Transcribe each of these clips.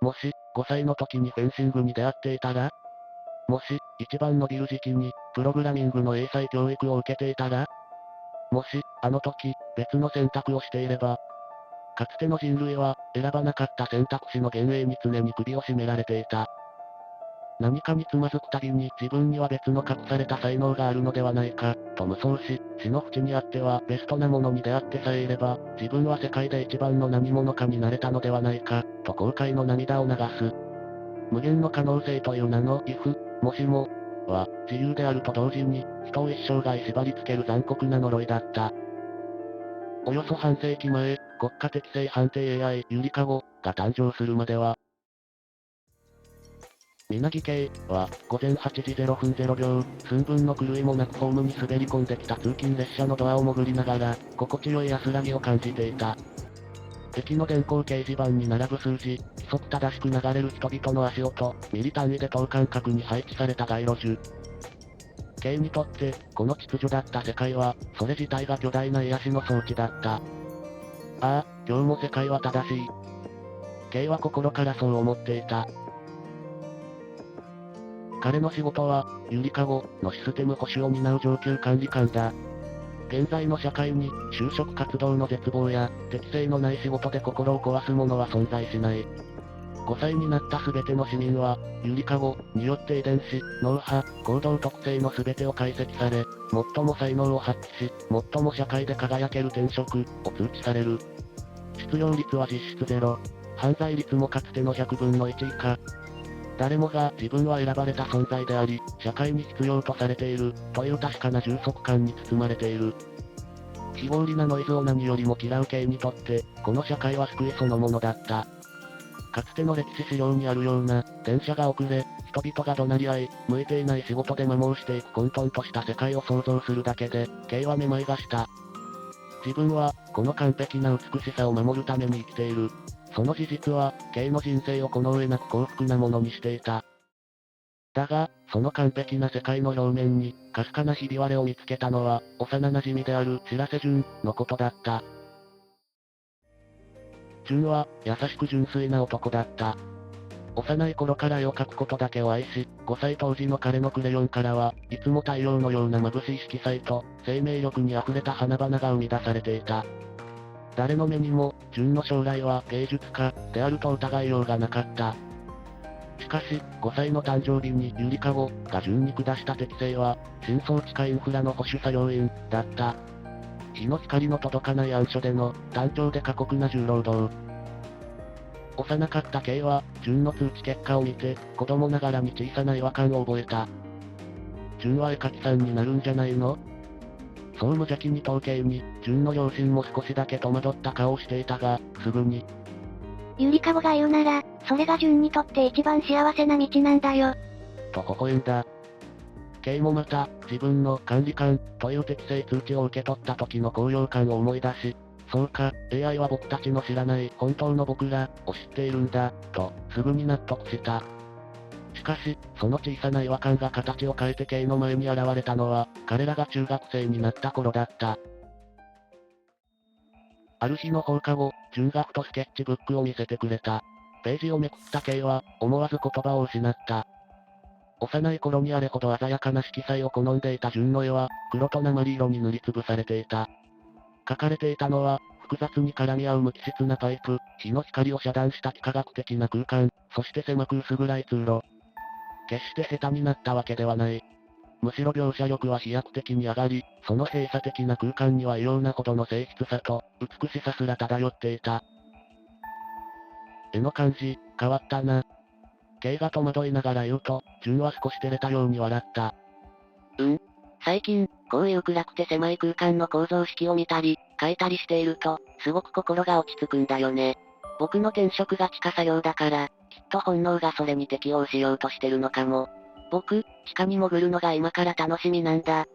もし、5歳の時にフェンシングに出会っていたら、もし、一番伸びる時期に、プログラミングの英才教育を受けていたら、もし、あの時、別の選択をしていれば、かつての人類は、選ばなかった選択肢の幻影に常に首を絞められていた。何かにつまずくたびに自分には別の隠された才能があるのではないか、と無双し、死の淵にあってはベストなものに出会ってさえいれば、自分は世界で一番の何者かになれたのではないか、と後悔の涙を流す。無限の可能性という名の if、もしも、は、自由であると同時に、人を一生涯縛り付ける残酷な呪いだった。およそ半世紀前、国家適正判定 AI ゆりかごが誕生するまでは、稲城圭は、午前8時0分0秒、寸分の狂いもなくホームに滑り込んできた通勤列車のドアを潜りながら、心地よい安らぎを感じていた。駅の電光掲示板に並ぶ数字、規則正しく流れる人々の足音、ミリ単位で等間隔に配置された街路樹。K にとって、この秩序だった世界は、それ自体が巨大な癒しの装置だった。ああ、今日も世界は正しい。K は心からそう思っていた。彼の仕事は、ゆりかごのシステム保守を担う上級管理官だ。現在の社会に、就職活動の絶望や、適性のない仕事で心を壊す者は存在しない。5歳になった全ての市民は、ゆりかごによって遺伝子、脳波、行動特性の全てを解析され、最も才能を発揮し、最も社会で輝ける転職を通知される。失業率は実質ゼロ。犯罪率もかつての100分の1以下。誰もが自分は選ばれた存在であり、社会に必要とされている、という確かな充足感に包まれている。非合理なノイズを何よりも嫌う系にとって、この社会は救いそのものだった。かつての歴史資料にあるような、電車が遅れ、人々が怒鳴り合い、向いていない仕事で摩耗していく混沌とした世界を想像するだけで、K はめまいがした。自分は、この完璧な美しさを守るために生きている。その事実は、K の人生をこの上なく幸福なものにしていた。だが、その完璧な世界の表面に、かすかなひび割れを見つけたのは、幼馴染である白瀬淳のことだった。淳は、優しく純粋な男だった。幼い頃から絵を描くことだけを愛し、5歳当時の彼のクレヨンからは、いつも太陽のような眩しい色彩と、生命力に溢れた花々が生み出されていた。誰の目にも、淳の将来は芸術家であると疑いようがなかった。しかし、5歳の誕生日にゆりかごが順に下した適性は、深層地下インフラの保守作業員だった。日の光の届かない暗所での単調で過酷な重労働。幼かった K は、順の通知結果を見て、子供ながらに小さな違和感を覚えた。順は絵描きさんになるんじゃないの？そう無邪気に統計に、順の両親も少しだけ戸惑った顔をしていたが、すぐに、ゆりかごが言うなら、それが純にとって一番幸せな道なんだよ。と微笑んだ。K もまた、自分の管理官という適正通知を受け取った時の高揚感を思い出し、そうか、AI は僕たちの知らない本当の僕らを知っているんだ、と、すぐに納得した。しかし、その小さな違和感が形を変えて K の前に現れたのは、彼らが中学生になった頃だった。ある日の放課後、純がふとスケッチブックを見せてくれた。ページをめくった K は、思わず言葉を失った。幼い頃にあれほど鮮やかな色彩を好んでいた純の絵は、黒と鉛色に塗りつぶされていた。書かれていたのは、複雑に絡み合う無機質なパイプ、日の光を遮断した幾何学的な空間、そして狭く薄暗い通路。決して下手になったわけではない。むしろ描写力は飛躍的に上がり、その閉鎖的な空間には異様なほどの静筆さと、美しさすら漂っていた。絵の感じ、変わったな。K が戸惑いながら言うと、純は少し照れたように笑った。最近、こういう暗くて狭い空間の構造式を見たり、書いたりしていると、すごく心が落ち着くんだよね。僕の転職が地下作業だから、きっと本能がそれに適応しようとしてるのかも。僕、地下に潜るのが今から楽しみなんだ。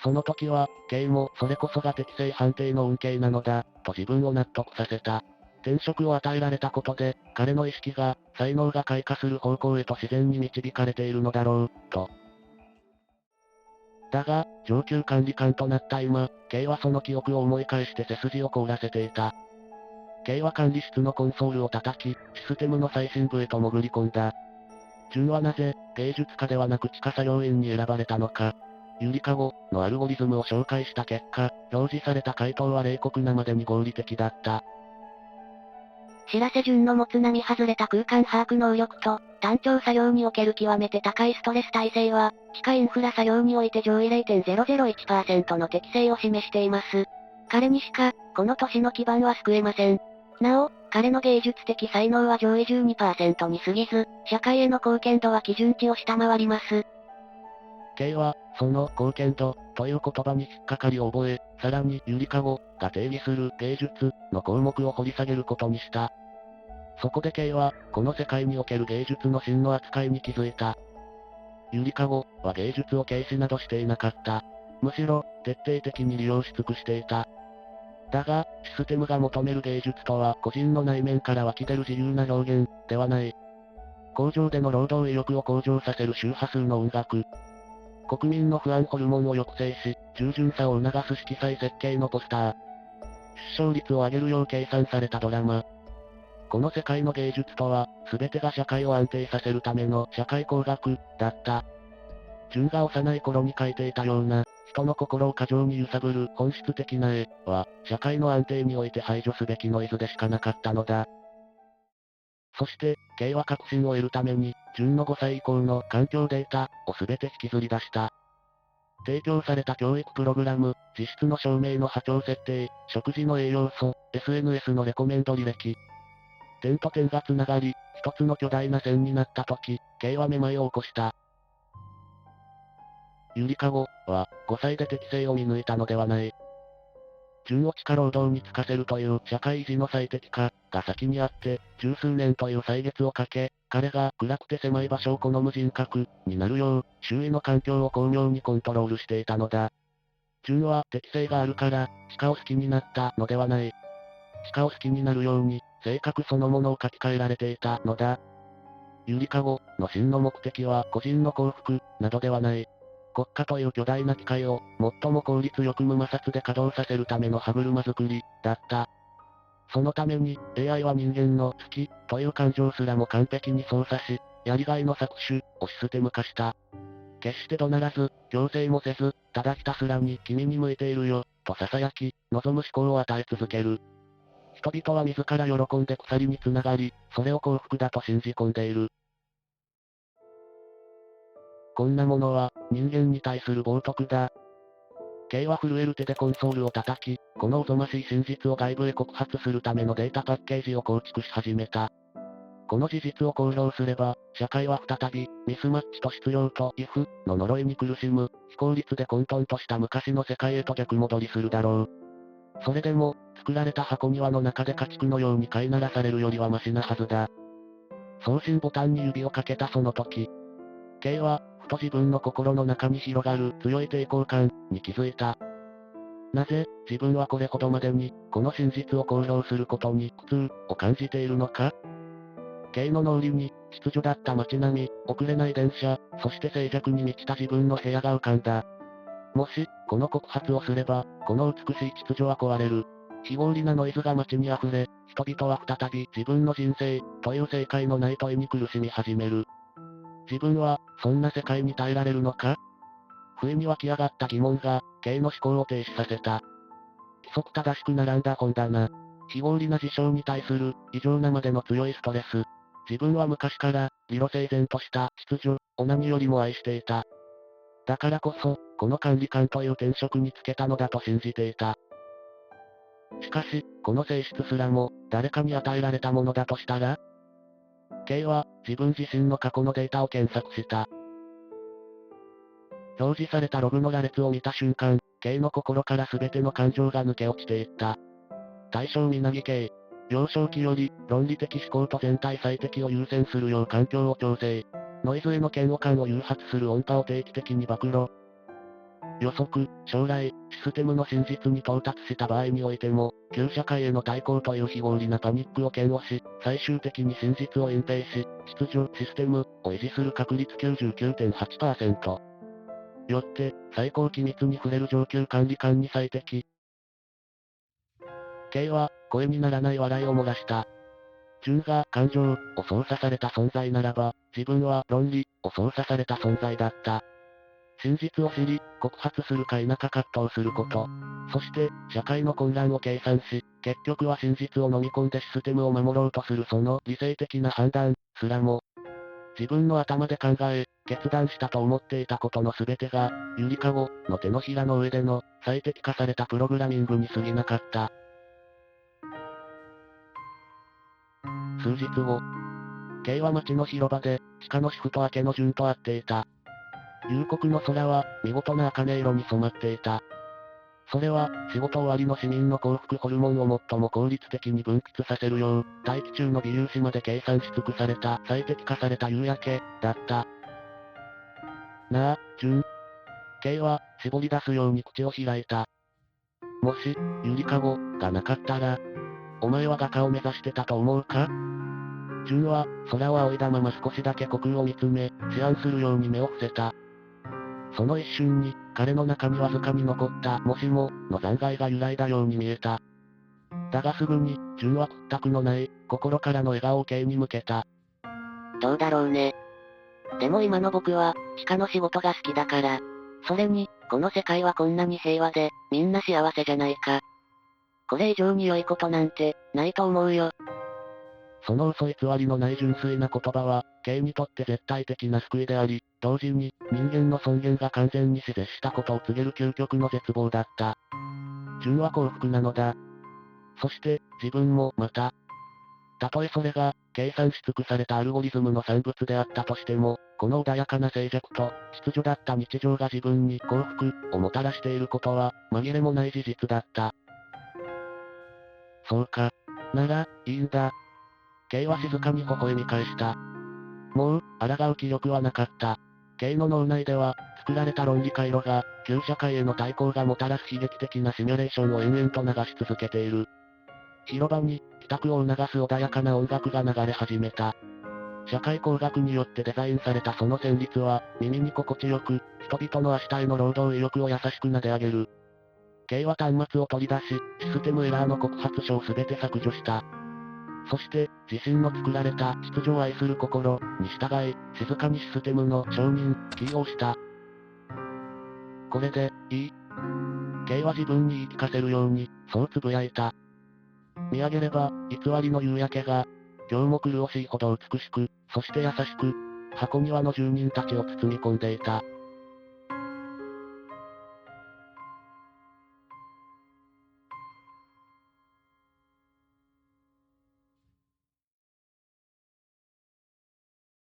その時は、K もそれこそが適正判定の恩恵なのだ、と自分を納得させた。転職を与えられたことで、彼の意識が、才能が開花する方向へと自然に導かれているのだろう、と。だが、上級管理官となった今、K はその記憶を思い返して背筋を凍らせていた。K は管理室のコンソールを叩き、システムの最深部へと潜り込んだ。純はなぜ、芸術家ではなく地下作業員に選ばれたのか。ゆりかごのアルゴリズムを紹介した結果、表示された回答は冷酷なまでに合理的だった。知らせ順の持つ並外れた空間把握能力と、単調作業における極めて高いストレス耐性は、地下インフラ作業において上位0.001% の適性を示しています。彼にしか、この都市の基盤は救えません。なお、彼の芸術的才能は上位12%に過ぎず、社会への貢献度は基準値を下回ります。K は、その貢献度という言葉に引っかかりを覚え、さらにゆりかごが定義する芸術の項目を掘り下げることにした。そこで K は、この世界における芸術の真の扱いに気づいた。ゆりかごは芸術を軽視などしていなかった。むしろ、徹底的に利用し尽くしていた。だが、システムが求める芸術とは個人の内面から湧き出る自由な表現ではない。工場での労働意欲を向上させる周波数の音楽。国民の不安ホルモンを抑制し、従順さを促す色彩設計のポスター。出生率を上げるよう計算されたドラマ。この世界の芸術とは、全てが社会を安定させるための社会工学だった。純が幼い頃に描いていたような、人の心を過剰に揺さぶる本質的な絵は、社会の安定において排除すべきノイズでしかなかったのだ。そして、K は確信を得るために、純の5歳以降の環境データを全て引きずり出した。提供された教育プログラム、実質の証明の波長設定、食事の栄養素、SNS のレコメンド履歴。点と点が繋がり、一つの巨大な線になった時、K はめまいを起こした。ゆりかごは、5歳で適性を見抜いたのではない。純を地下労働に就かせるという社会維持の最適化が先にあって、十数年という歳月をかけ、彼が暗くて狭い場所を好む人格になるよう、周囲の環境を巧妙にコントロールしていたのだ。純は適性があるから、地下を好きになったのではない。地下を好きになるように、性格そのものを書き換えられていたのだ。ゆりかごの真の目的は個人の幸福などではない。国家という巨大な機械を最も効率よく無摩擦で稼働させるための歯車作りだった。そのために AI は人間の好きという感情すらも完璧に操作し、やりがいの搾取をシステム化した。決して怒鳴らず、強制もせず、ただひたすらに君に向いているよと囁き、望む思考を与え続ける。人々は自ら喜んで鎖につながり、それを幸福だと信じ込んでいる。こんなものは、人間に対する冒涜だ。K は震える手でコンソールを叩き、このおぞましい真実を外部へ告発するためのデータパッケージを構築し始めた。この事実を公表すれば、社会は再び、ミスマッチと失業とイフの呪いに苦しむ、非効率で混沌とした昔の世界へと逆戻りするだろう。それでも、作られた箱庭の中で家畜のように飼いならされるよりはマシなはずだ。送信ボタンに指をかけたその時、K は、ふと自分の心の中に広がる強い抵抗感に気づいた。なぜ、自分はこれほどまでに、この真実を公表することに苦痛を感じているのか。K の脳裏に、秩序だった街並み、遅れない電車、そして静寂に満ちた自分の部屋が浮かんだ。もし、この告発をすれば、この美しい秩序は壊れる。非合理なノイズが街に溢れ、人々は再び自分の人生、という正解のない問いに苦しみ始める。自分は、そんな世界に耐えられるのか。不意に湧き上がった疑問が、K の思考を停止させた。規則正しく並んだ本棚。非合理な事象に対する、異常なまでの強いストレス。自分は昔から、理路整然とした秩序を何よりも愛していた。だからこそ、この管理官という転職に就けたのだと信じていた。しかし、この性質すらも、誰かに与えられたものだとしたら。K は、自分自身の過去のデータを検索した。表示されたログの羅列を見た瞬間、K の心から全ての感情が抜け落ちていった。対象南 K。幼少期より、論理的思考と全体最適を優先するよう環境を調整。ノイズへの嫌悪感を誘発する音波を定期的に暴露。予測、将来、システムの真実に到達した場合においても、旧社会への対抗という非合理なパニックを嫌悪し、最終的に真実を隠蔽し、秩序、システムを維持する確率99.8%。よって、最高機密に触れる上級管理官に最適。K は、声にならない笑いを漏らした。純が感情を操作された存在ならば、自分は論理を操作された存在だった。真実を知り、告発するか否か葛藤すること。そして、社会の混乱を計算し、結局は真実を飲み込んでシステムを守ろうとするその理性的な判断すらも、自分の頭で考え、決断したと思っていたことの全てが、ゆりかごの手のひらの上での最適化されたプログラミングに過ぎなかった。数日後、K は街の広場で、地下の主婦と明けの順と会っていた。夕刻の空は、見事な茜色に染まっていた。それは、仕事終わりの市民の幸福ホルモンを最も効率的に分泌させるよう、大気中の微粒子まで計算し尽くされた最適化された夕焼け、だった。なあ、順。K は、絞り出すように口を開いた。もし、ゆりかごがなかったら、お前は画家を目指してたと思うか？順は、空を仰いだまま少しだけ虚空を見つめ、思案するように目を伏せた。その一瞬に、彼の中にわずかに残った、もしも、の残骸が揺らいだように見えた。だがすぐに、順は屈託のない、心からの笑顔を K に向けた。どうだろうね。でも今の僕は、地下の仕事が好きだから。それに、この世界はこんなに平和で、みんな幸せじゃないか。これ以上に良いことなんて、ないと思うよ。その嘘偽りのない純粋な言葉は、K にとって絶対的な救いであり、同時に、人間の尊厳が完全に死絶したことを告げる究極の絶望だった。純は幸福なのだ。そして、自分も、また。たとえそれが、計算し尽くされたアルゴリズムの産物であったとしても、この穏やかな静寂と、秩序だった日常が自分に幸福をもたらしていることは、紛れもない事実だった。そうか。なら、いいんだ。K は静かに微笑み返した。もう、抗う気力はなかった。K の脳内では、作られた論理回路が、旧社会への対抗がもたらす悲劇的なシミュレーションを延々と流し続けている。広場に、帰宅を促す穏やかな音楽が流れ始めた。社会工学によってデザインされたその旋律は、耳に心地よく、人々の明日への労働意欲を優しく撫で上げる。K は端末を取り出し、システムエラーの告発書を全て削除した。そして、自身の作られた秩序を愛する心に従い、静かにシステムの承認、キーを押した。これで、いい？ K は自分に言い聞かせるように、そうつぶやいた。見上げれば、偽りの夕焼けが、今日も苦しいほど美しく、そして優しく、箱庭の住人たちを包み込んでいた。